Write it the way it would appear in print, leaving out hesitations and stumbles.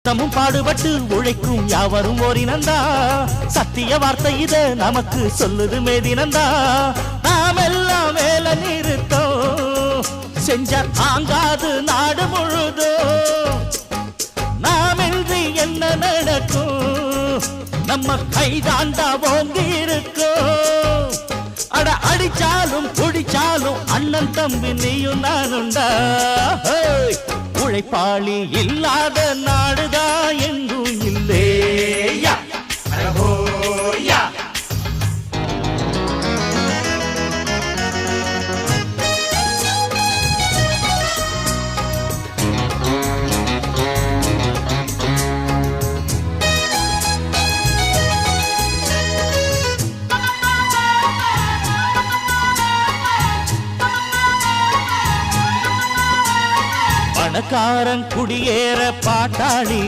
தமும் பாடுபட்டு உழைக்கும் யாவரும் ஓரினந்தா சத்திய வார்த்தை இத நமக்கு சொல்லுது மேதினந்தா நாம் எல்லாம் வேலை நிறுத்தோம் செஞ்ச தாங்காது நாடு முழுதோ நாமின்றி என்ன நடக்கும் நம்ம கைதாண்டா ஓங்கி இருக்கோம் அட அடிச்சாலும் குடிச்சாலும் அண்ணன் தம்பி நீயும் நானுண்டா உழைப்பாளி இல்லாத நாடுதா எங்கும் இல்லையா பணக்காரன் குடியேற பாட்டாளி